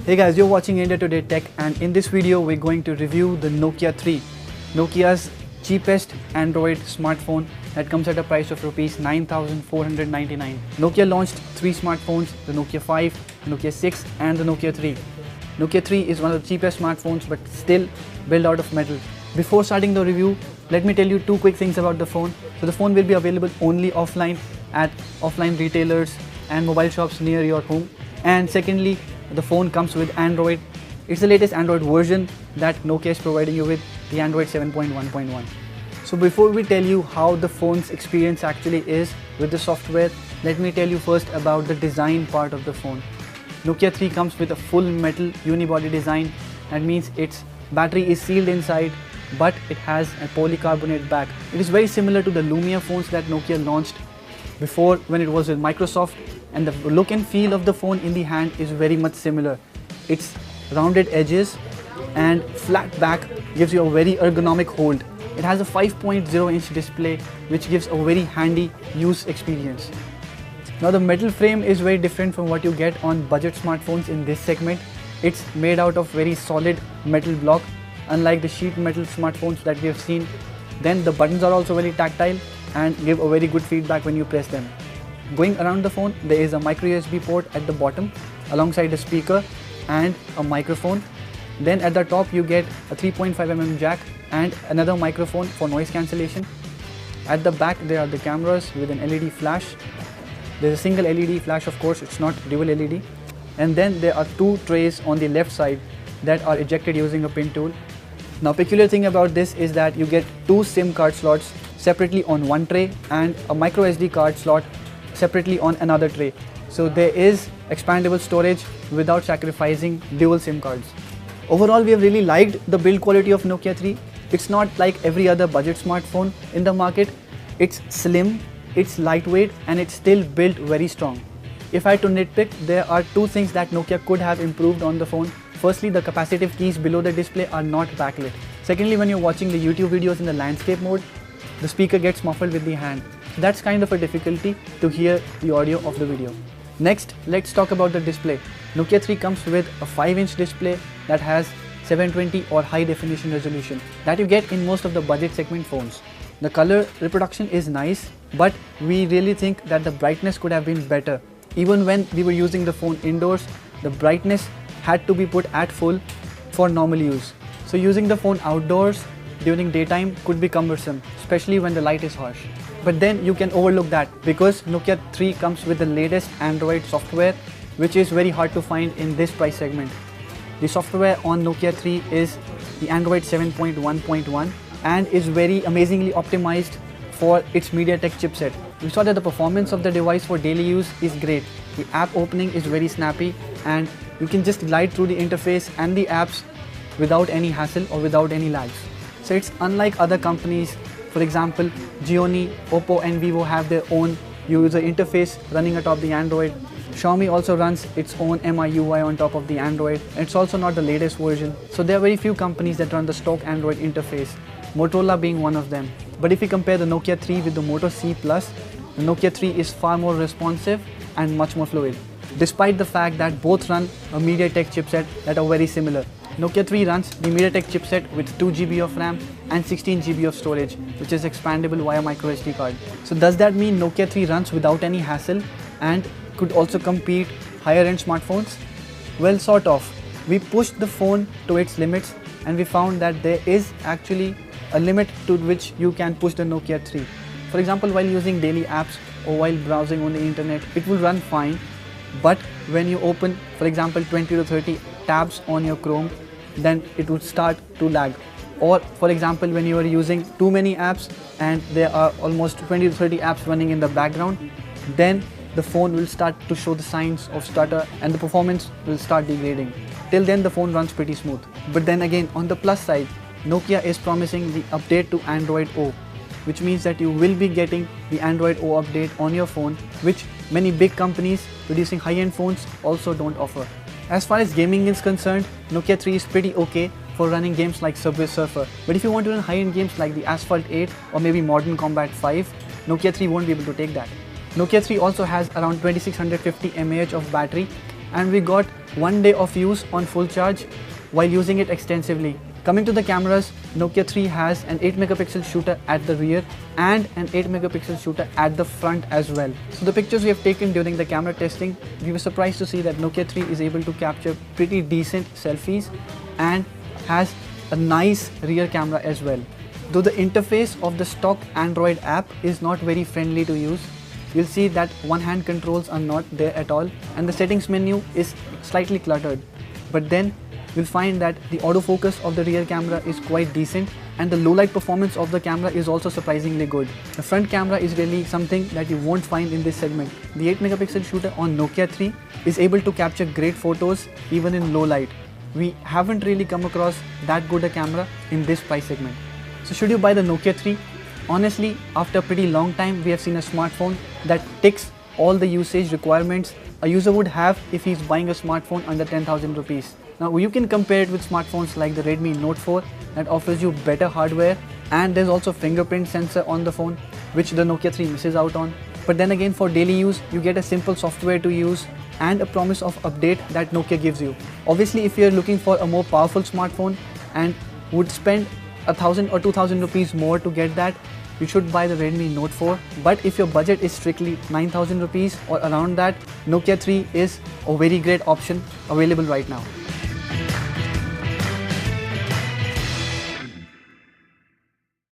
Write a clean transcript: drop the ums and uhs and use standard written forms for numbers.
Hey guys, you're watching India Today Tech, and in this video we're going to review the Nokia 3, Nokia's cheapest Android smartphone that comes at a price of Rs 9,499. Nokia launched 3 smartphones, the Nokia 5, the Nokia 6 and the Nokia 3. Nokia 3 is one of the cheapest smartphones but still built out of metal. Before starting the review, let me tell you 2 quick things about the phone. So the phone will be available only offline at offline retailers and mobile shops near your home. And secondly, the phone comes with Android. It's the latest Android version that Nokia is providing you with, the Android 7.1.1. So before we tell you how the phone's experience actually is with the software, let me tell you first about the design part of the phone. Nokia 3 comes with a full metal unibody design. That means its battery is sealed inside, but it has a polycarbonate back. It is very similar to the Lumia phones that Nokia launched before when it was with Microsoft, and the look and feel of the phone in the hand is very much similar. Its rounded edges and flat back gives you a very ergonomic hold. It has a 5.0-inch display which gives a very handy use experience. Now the metal frame is very different from what you get on budget smartphones in this segment. It's made out of very solid metal block, unlike the sheet metal smartphones that we have seen. Then the buttons are also very tactile and give a very good feedback when you press them. Going around the phone, there is a micro USB port at the bottom alongside a speaker and a microphone. Then at the top you get a 3.5mm jack and another microphone for noise cancellation. At the back there are the cameras with an LED flash. There's a single LED flash, of course, it's not dual LED. And then there are 2 trays on the left side that are ejected using a pin tool. Now peculiar thing about this is that you get 2 SIM card slots separately on one tray and a micro SD card slot separately on another tray. So there is expandable storage without sacrificing dual SIM cards. Overall, we have really liked the build quality of Nokia 3. It's not like every other budget smartphone in the market. It's slim, it's lightweight, and it's still built very strong. If I had to nitpick, there are 2 things that Nokia could have improved on the phone. Firstly, the capacitive keys below the display are not backlit. Secondly, when you're watching the YouTube videos in the landscape mode, the speaker gets muffled with the hand. That's kind of a difficulty to hear the audio of the video. Next, let's talk about the display. Nokia 3 comes with a 5-inch display that has 720 or high definition resolution that you get in most of the budget segment phones. The color reproduction is nice, but we really think that the brightness could have been better. Even when we were using the phone indoors, the brightness had to be put at full for normal use. So using the phone outdoors during daytime could be cumbersome, especially when the light is harsh. But then you can overlook that because Nokia 3 comes with the latest Android software, which is very hard to find in this price segment. The software on Nokia 3 is the Android 7.1.1 and is very amazingly optimized for its MediaTek chipset. We saw that the performance of the device for daily use is great. The app opening is very snappy and you can just glide through the interface and the apps without any hassle or without any lags. So it's unlike other companies. For example, Xiaomi, Oppo and Vivo have their own user interface running atop the Android. Xiaomi also runs its own MIUI on top of the Android. It's also not the latest version. So there are very few companies that run the stock Android interface, Motorola being one of them. But if you compare the Nokia 3 with the Moto C+, the Nokia 3 is far more responsive and much more fluid, despite the fact that both run a MediaTek chipset that are very similar. Nokia 3 runs the MediaTek chipset with 2 GB of RAM and 16 GB of storage, which is expandable via micro SD card. So does that mean Nokia 3 runs without any hassle and could also compete higher end smartphones? Well, sort of. We pushed the phone to its limits and we found that there is actually a limit to which you can push the Nokia 3. For example, while using daily apps or while browsing on the internet, it will run fine. But when you open, for example, 20 to 30 tabs on your Chrome, then it would start to lag. Or for example, when you are using too many apps and there are almost 20 to 30 apps running in the background, then the phone will start to show the signs of stutter and the performance will start degrading. Till then the phone runs pretty smooth. But then again, on the plus side, Nokia is promising the update to Android O, which means that you will be getting the Android O update on your phone, which many big companies producing high-end phones also don't offer. As far as gaming is concerned, Nokia 3 is pretty okay for running games like Subway Surfer. But if you want to run high-end games like the Asphalt 8 or maybe Modern Combat 5, Nokia 3 won't be able to take that. Nokia 3 also has around 2650 mAh of battery and we got 1 day of use on full charge while using it extensively. Coming to the cameras, Nokia 3 has an 8 megapixel shooter at the rear and an 8 megapixel shooter at the front as well. So the pictures we have taken during the camera testing, we were surprised to see that Nokia 3 is able to capture pretty decent selfies and has a nice rear camera as well. Though the interface of the stock Android app is not very friendly to use, you'll see that one-hand controls are not there at all and the settings menu is slightly cluttered. But then you'll find that the autofocus of the rear camera is quite decent and the low light performance of the camera is also surprisingly good. The front camera is really something that you won't find in this segment. The 8 megapixel shooter on Nokia 3 is able to capture great photos even in low light. We haven't really come across that good a camera in this price segment. So should you buy the Nokia 3? Honestly, after a pretty long time, we have seen a smartphone that ticks all the usage requirements a user would have if he's buying a smartphone under 10,000 rupees. Now you can compare it with smartphones like the Redmi Note 4 that offers you better hardware, and there's also fingerprint sensor on the phone which the Nokia 3 misses out on. But then again, for daily use, you get a simple software to use and a promise of update that Nokia gives you. Obviously, if you're looking for a more powerful smartphone and would spend 1,000 or 2,000 rupees more to get that, you should buy the Redmi Note 4. But if your budget is strictly 9,000 rupees or around that, Nokia 3 is a very great option available right now.